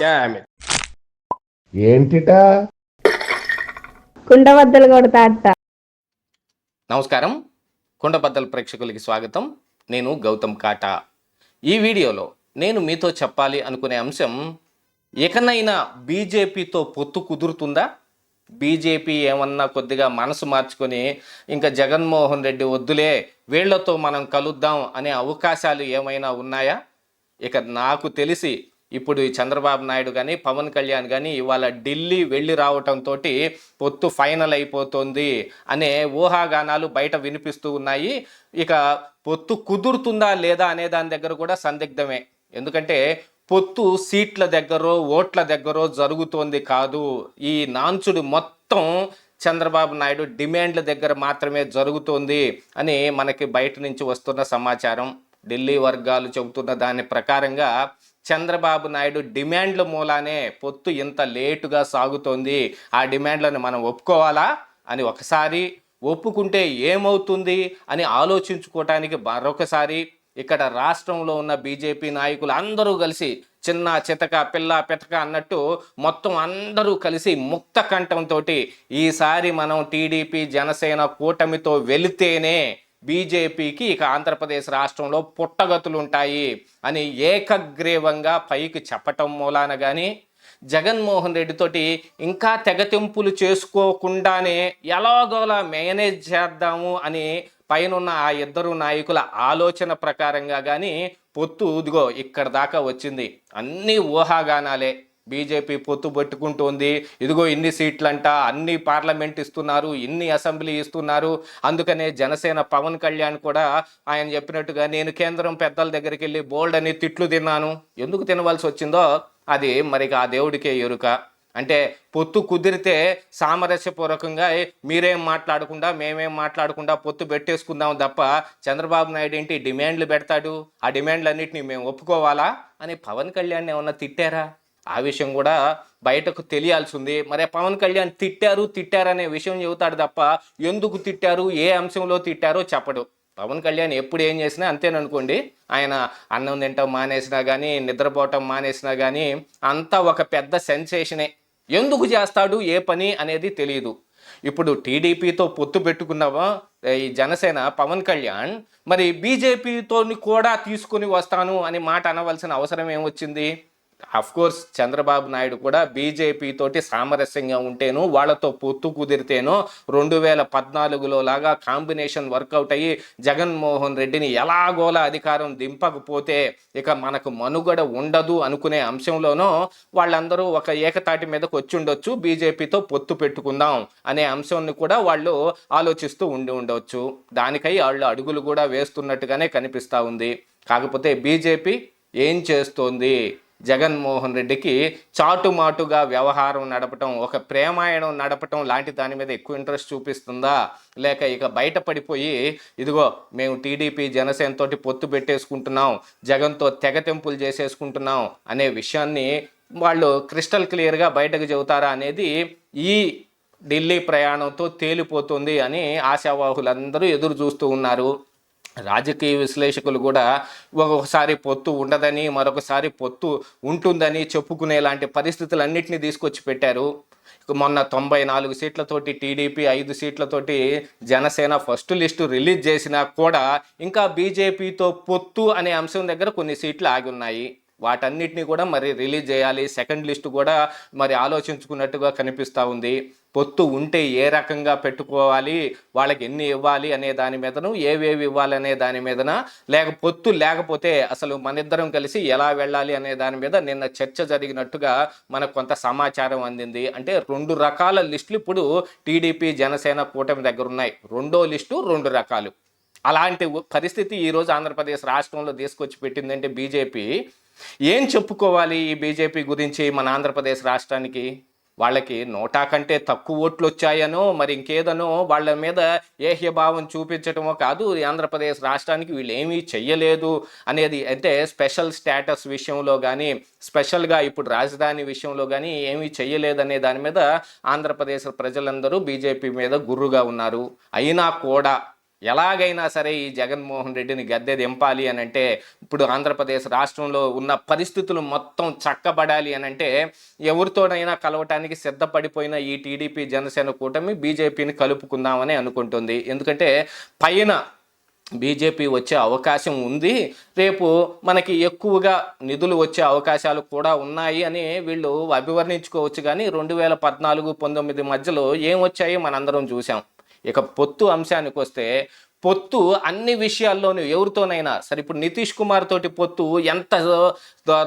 Damn it. ఏంటిటా కుండబద్దలు కొడతా అత్త. నమస్కారం, కుండబద్దల ప్రేక్షకులకి స్వాగతం. నేను గౌతమ్ కాటా. ఈ వీడియోలో నేను మీతో చెప్పాలి అనుకునే అంశం, ఎకనైనా బీజేపీతో పొత్తు కుదురుతుందా? బీజేపీ ఏమన్నా కొద్దిగా మనసు మార్చుకొని ఇంకా జగన్మోహన్ రెడ్డి వద్దులే, వీళ్లతో మనం కలుద్దాం అనే అవకాశాలు ఏమైనా ఉన్నాయా? ఇక నాకు తెలిసి ఇప్పుడు ఈ చంద్రబాబు నాయుడు కానీ పవన్ కళ్యాణ్ కానీ ఇవాళ ఢిల్లీ వెళ్ళి రావటంతో పొత్తు ఫైనల్ అయిపోతుంది అనే ఊహాగానాలు బయట వినిపిస్తూ ఉన్నాయి. ఇక పొత్తు కుదురుతుందా లేదా అనే దాని దగ్గర కూడా సందిగ్ధమే. ఎందుకంటే పొత్తు సీట్ల దగ్గర ఓట్ల దగ్గర జరుగుతోంది కాదు, ఈ నాంచుడు మొత్తం చంద్రబాబు నాయుడు డిమాండ్ల దగ్గర మాత్రమే జరుగుతోంది అని మనకి బయట నుంచి వస్తున్న సమాచారం. ఢిల్లీ వర్గాలు చెబుతున్న దాని ప్రకారంగా చంద్రబాబు నాయుడు డిమాండ్ల మూలానే పొత్తు ఇంత లేటుగా సాగుతోంది. ఆ డిమాండ్లను మనం ఒప్పుకోవాలా అని ఒకసారి, ఒప్పుకుంటే ఏమవుతుంది అని ఆలోచించుకోవటానికి మరొకసారి ఇక్కడ రాష్ట్రంలో ఉన్న బీజేపీ నాయకులు అందరూ కలిసి, చిన్న చితక పిల్ల పెతక అన్నట్టు మొత్తం అందరూ కలిసి ముక్త కంఠంతో ఈసారి మనం టీడీపీ జనసేన కూటమితో వెళితేనే బీజేపీకి ఇక ఆంధ్రప్రదేశ్ రాష్ట్రంలో పుట్టగతులుంటాయి అని ఏకగ్రీవంగా పైకి చెప్పటం మూలాన కానీ, జగన్మోహన్ రెడ్డితోటి ఇంకా తెగతింపులు చేసుకోకుండానే ఎలాగోలా మేనేజ్ చేద్దాము అని పైనున్న ఆ ఇద్దరు నాయకుల ఆలోచన ప్రకారంగా కానీ పొత్తు ఇదిగో ఇక్కడ దాకా వచ్చింది. అన్ని ఊహాగానాలే. బీజేపీ పొత్తు పెట్టుకుంటోంది, ఇదిగో ఇన్ని సీట్లంట, అన్ని పార్లమెంట్ ఇస్తున్నారు, ఇన్ని అసెంబ్లీ ఇస్తున్నారు. అందుకనే జనసేన పవన్ కళ్యాణ్ కూడా ఆయన చెప్పినట్టుగా నేను కేంద్రం పెద్దల దగ్గరికి వెళ్ళి బోల్డ్ అని తిట్లు తిన్నాను. ఎందుకు తినవలసి వచ్చిందో అది మరి ఆ దేవుడికే ఎరుక. అంటే పొత్తు కుదిరితే సామరస్యపూర్వకంగా మీరేం మాట్లాడకుండా మేమేం మాట్లాడకుండా పొత్తు పెట్టేసుకుందాం తప్ప చంద్రబాబు నాయుడు ఏంటి డిమాండ్లు పెడతాడు, ఆ డిమాండ్లన్నింటినీ మేము ఒప్పుకోవాలా అని పవన్ కళ్యాణ్ ఏమన్నా తిట్టారా? ఆ విషయం కూడా బయటకు తెలియాల్సి ఉంది. మరి పవన్ కళ్యాణ్ తిట్టారనే విషయం చెబుతాడు తప్ప ఎందుకు తిట్టారు, ఏ అంశంలో తిట్టారో చెప్పడు. పవన్ కళ్యాణ్ ఎప్పుడు ఏం చేసినా అంతేననుకోండి, ఆయన అన్నం తింటాం మానేసినా కానీ, నిద్రపోవటం మానేసినా కానీ అంతా ఒక పెద్ద సెన్సేషనే. ఎందుకు చేస్తాడు ఏ పని అనేది తెలియదు. ఇప్పుడు టీడీపీతో పొత్తు పెట్టుకున్నావా ఈ జనసేన పవన్ కళ్యాణ్, మరి బీజేపీతో కూడా తీసుకుని వస్తాను అని మాట అనవలసిన అవసరం ఏమొచ్చింది? కోర్స్ చంద్రబాబు నాయుడు కూడా బీజేపీ తోటి సామరస్యంగా ఉంటేనో, వాళ్ళతో పొత్తు కుదిరితేనో 2014లో లాగా కాంబినేషన్ వర్కౌట్ అయ్యి జగన్మోహన్ రెడ్డిని ఎలాగోలా అధికారం దింపకపోతే ఇక మనకు మనుగడ ఉండదు అనుకునే అంశంలోనో వాళ్ళందరూ ఒక ఏకతాటి మీదకి వచ్చి ఉండొచ్చు. బీజేపీతో పొత్తు పెట్టుకుందాం అనే అంశాన్ని కూడా వాళ్ళు ఆలోచిస్తూ ఉండవచ్చు. దానికై వాళ్ళు అడుగులు కూడా వేస్తున్నట్టుగానే కనిపిస్తూ ఉంది. కాకపోతే బీజేపీ ఏం చేస్తోంది? జగన్మోహన్ రెడ్డికి చాటుమాటుగా వ్యవహారం నడపటం, ఒక ప్రేమాయణం నడపటం లాంటి దాని మీద ఎక్కువ ఇంట్రెస్ట్ చూపిస్తుందా, లేక ఇక బయటపడిపోయి ఇదిగో మేము టీడీపీ జనసేన తోటి పొత్తు పెట్టేసుకుంటున్నాం, జగన్తో తెగతెంపులు చేసేసుకుంటున్నాం అనే విషయాన్ని వాళ్ళు క్రిస్టల్ క్లియర్గా బయటకు చెబుతారా అనేది ఈ ఢిల్లీ ప్రయాణంతో తేలిపోతుంది అని ఆశావాహులందరూ ఎదురు చూస్తూ ఉన్నారు. రాజకీయ విశ్లేషకులు కూడా ఒకసారి పొత్తు ఉండదని, మరొకసారి పొత్తు ఉంటుందని చెప్పుకునే లాంటి పరిస్థితులన్నింటినీ తీసుకొచ్చి పెట్టారు. మొన్న 94 సీట్లతోటి టీడీపీ, 5 సీట్లతోటి జనసేన ఫస్ట్ లిస్టు రిలీజ్ చేసినా కూడా ఇంకా బీజేపీతో పొత్తు అనే అంశం దగ్గర కొన్ని సీట్లు ఆగి ఉన్నాయి. వాటన్నిటినీ కూడా మరి రిలీజ్ చేయాలి. సెకండ్ లిస్టు కూడా మరి ఆలోచించుకున్నట్టుగా కనిపిస్తూ ఉంది. పొత్తు ఉంటే ఏ రకంగా పెట్టుకోవాలి, వాళ్ళకి ఎన్ని ఇవ్వాలి అనే దాని మీదను, ఏవేవి ఇవ్వాలి అనే దాని మీదన, పొత్తు లేకపోతే అసలు మనిద్దరం కలిసి ఎలా వెళ్ళాలి అనే దాని మీద నిన్న చర్చ జరిగినట్టుగా మనకు కొంత సమాచారం అందింది. అంటే 2 రకాల లిస్టులు ఇప్పుడు టీడీపీ జనసేన కూటమి దగ్గర ఉన్నాయి. రెండో లిస్టు 2 రకాలు. అలాంటి పరిస్థితి ఈరోజు ఆంధ్రప్రదేశ్ రాష్ట్రంలో తీసుకొచ్చి పెట్టిందంటే బీజేపీ ఏం చెప్పుకోవాలి ఈ బీజేపీ గురించి మన ఆంధ్రప్రదేశ్ రాష్ట్రానికి? వాళ్ళకి 100 కంటే తక్కువ ఓట్లు వచ్చాయనో మరి ఇంకేదనో వాళ్ళ మీద ఏహ్యభావం చూపించటమో కాదు, ఆంధ్రప్రదేశ్ రాష్ట్రానికి వీళ్ళు ఏమీ చెయ్యలేదు అనేది, అంటే స్పెషల్ స్టేటస్ విషయంలో కానీ, స్పెషల్గా ఇప్పుడు రాజధాని విషయంలో కానీ ఏమీ చెయ్యలేదనే దాని మీద ఆంధ్రప్రదేశ్ ప్రజలందరూ బీజేపీ మీద గుర్రుగా ఉన్నారు. అయినా కూడా ఎలాగైనా సరే ఈ జగన్మోహన్ రెడ్డిని గద్దె దింపాలి అని అంటే, ఇప్పుడు ఆంధ్రప్రదేశ్ రాష్ట్రంలో ఉన్న పరిస్థితులు మొత్తం చక్కబడాలి అని అంటే, ఎవరితోనైనా కలవటానికి సిద్ధపడిపోయిన ఈ టీడీపీ జనసేన కూటమి బీజేపీని కలుపుకుందామని అనుకుంటుంది. ఎందుకంటే పైన బీజేపీ వచ్చే అవకాశం ఉంది, రేపు మనకి ఎక్కువగా నిధులు వచ్చే అవకాశాలు కూడా ఉన్నాయి అని వీళ్ళు అభివర్ణించుకోవచ్చు. కానీ 2014-19 మధ్యలో ఏం వచ్చాయో మనందరం చూసాం. ఇక పొత్తు అంశానికి వస్తే, పొత్తు అన్ని విషయాల్లోనూ ఎవరితోనైనా సరే, ఇప్పుడు నితీష్ కుమార్ తోటి పొత్తు ఎంత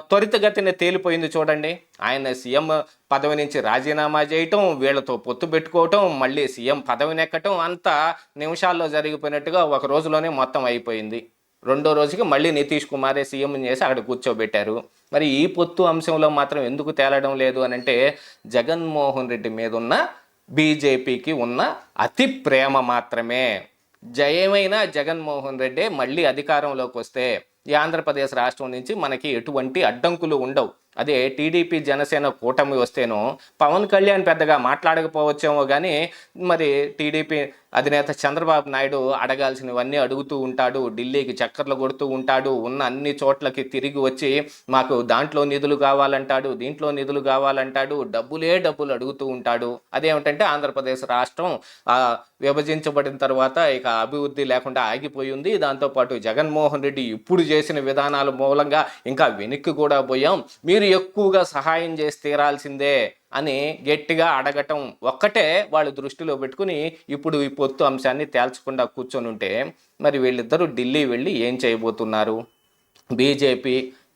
త్వరితగతిన తేలిపోయింది చూడండి. ఆయన సీఎం పదవి నుంచి రాజీనామా చేయటం, వీళ్ళతో పొత్తు పెట్టుకోవటం, మళ్ళీ సీఎం పదవిని ఎక్కటం, అంతా నిమిషాల్లో జరిగిపోయినట్టుగా ఒక రోజులోనే మొత్తం అయిపోయింది. రెండో రోజుకి మళ్ళీ నితీష్ కుమారే సీఎం చేసి అక్కడ కూర్చోబెట్టారు. మరి ఈ పొత్తు అంశంలో మాత్రం ఎందుకు తేలడం లేదు అని అంటే, జగన్మోహన్ రెడ్డి మీద ఉన్న బీజేపీకి ఉన్న అతి ప్రేమ మాత్రమే. జయమైన జగన్మోహన్ రెడ్డి మళ్ళీ అధికారంలోకి వస్తే ఈ ఆంధ్రప్రదేశ్ రాష్ట్రం నుంచి మనకి ఎటువంటి అడ్డంకులు ఉండవు. అదే టీడీపీ జనసేన కూటమి వస్తేనో పవన్ కళ్యాణ్ పెద్దగా మాట్లాడకపోవచ్చేమో, కానీ మరి టీడీపీ అధినేత చంద్రబాబు నాయుడు అడగాల్సినవన్నీ అడుగుతూ ఉంటాడు, ఢిల్లీకి చక్కర్లు కొడుతూ ఉంటాడు, ఉన్న అన్ని చోట్లకి తిరిగి వచ్చి మాకు దాంట్లో నిధులు కావాలంటాడు, దీంట్లో నిధులు కావాలంటాడు, డబ్బులు అడుగుతూ ఉంటాడు. అదేమిటంటే ఆంధ్రప్రదేశ్ రాష్ట్రం విభజించబడిన తర్వాత ఇక అభివృద్ధి లేకుండా ఆగిపోయింది, దాంతోపాటు జగన్మోహన్ రెడ్డి ఇప్పుడు చేసిన విధానాల మూలంగా ఇంకా వెనక్కి కూడా పోయాం, మీరు ఎక్కువగా సహాయం చేసి తీరాల్సిందే అని గట్టిగా అడగటం ఒక్కటే వాళ్ళు దృష్టిలో పెట్టుకుని ఇప్పుడు ఈ పొత్తు అంశాన్ని తేల్చకుండా కూర్చొని ఉంటే, మరి వీళ్ళిద్దరూ ఢిల్లీ వెళ్ళి ఏం చేయబోతున్నారు? బీజేపీ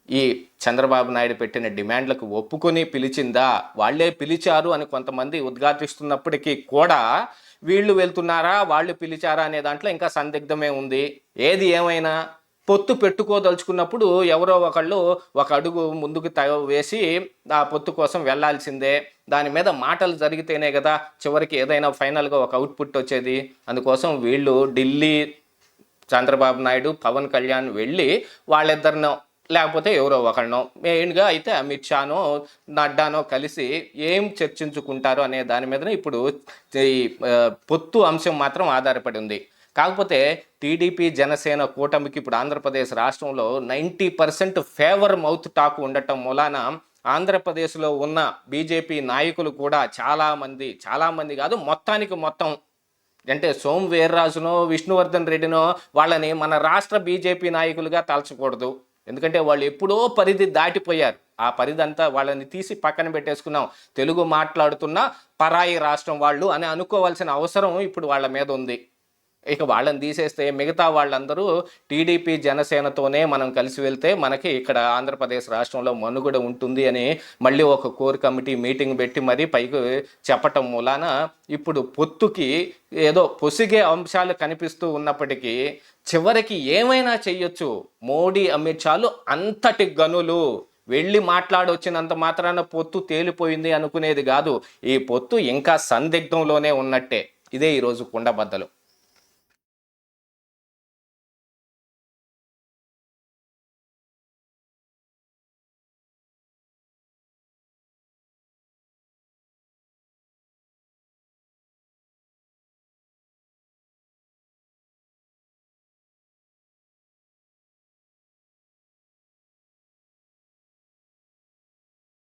ఈ చంద్రబాబు నాయుడు పెట్టిన డిమాండ్లకు ఒప్పుకొని పిలిచిందా, వాళ్ళే పిలిచారు అని కొంతమంది ఉద్ఘాటిస్తున్నప్పటికీ కూడా వీళ్ళు వెళ్తున్నారా, వాళ్ళు పిలిచారా అనే దాంట్లో ఇంకా సందిగ్ధమే ఉంది. ఏది ఏమైనా పొత్తు పెట్టుకోదలుచుకున్నప్పుడు ఎవరో ఒకళ్ళు ఒక అడుగు ముందుకు వేసి ఆ పొత్తు కోసం వెళ్లాల్సిందే. దాని మీద మాటలు జరిగితేనే కదా చివరికి ఏదైనా ఫైనల్గా ఒక అవుట్పుట్ వచ్చేది. అందుకోసం వీళ్ళు ఢిల్లీ చంద్రబాబు నాయుడు, పవన్ కళ్యాణ్ వెళ్ళి వాళ్ళిద్దరినో లేకపోతే ఎవరో ఒకళ్ళనో, మెయిన్గా అయితే అమిత్ షానో నడ్డానో కలిసి ఏం చర్చించుకుంటారు అనే దాని మీదనే ఇప్పుడు ఈ పొత్తు అంశం మాత్రం ఆధారపడి ఉంది. కాకపోతే టీడీపీ జనసేన కూటమికి ఇప్పుడు ఆంధ్రప్రదేశ్ రాష్ట్రంలో 90% ఫేవర్ మౌత్ టాక్ ఉండటం మూలాన ఆంధ్రప్రదేశ్లో ఉన్న బీజేపీ నాయకులు కూడా చాలామంది కాదు, మొత్తానికి మొత్తం అంటే సోము వీర్రాజునో విష్ణువర్ధన్ రెడ్డినో వాళ్ళని మన రాష్ట్ర బీజేపీ నాయకులుగా తలచకూడదు. ఎందుకంటే వాళ్ళు ఎప్పుడో పరిధి దాటిపోయారు. ఆ పరిధి అంతా వాళ్ళని తీసి పక్కన పెట్టేసుకున్నాం. తెలుగు మాట్లాడుతున్న పరాయి రాష్ట్రం వాళ్ళు అని అనుకోవాల్సిన అవసరం ఇప్పుడు వాళ్ళ మీద ఉంది. ఇక వాళ్ళని తీసేస్తే మిగతా వాళ్ళందరూ టీడీపీ జనసేనతోనే మనం కలిసి వెళ్తే మనకి ఇక్కడ ఆంధ్రప్రదేశ్ రాష్ట్రంలో మనుగడ ఉంటుంది అని మళ్ళీ ఒక కోర్ కమిటీ మీటింగ్ పెట్టి మరీ పైకి చెప్పటం మూలాన ఇప్పుడు పొత్తుకి ఏదో పొసిగే అంశాలు కనిపిస్తూ ఉన్నప్పటికీ చివరికి ఏమైనా చెయ్యొచ్చు. మోడీ అమిత్ షాలు అంతటి గనులు, వెళ్ళి మాట్లాడొచ్చినంత మాత్రాన పొత్తు తేలిపోయింది అనుకునేది కాదు. ఈ పొత్తు ఇంకా సందిగ్ధంలోనే ఉన్నట్టే. ఇదే ఈరోజు కుండబద్దలు.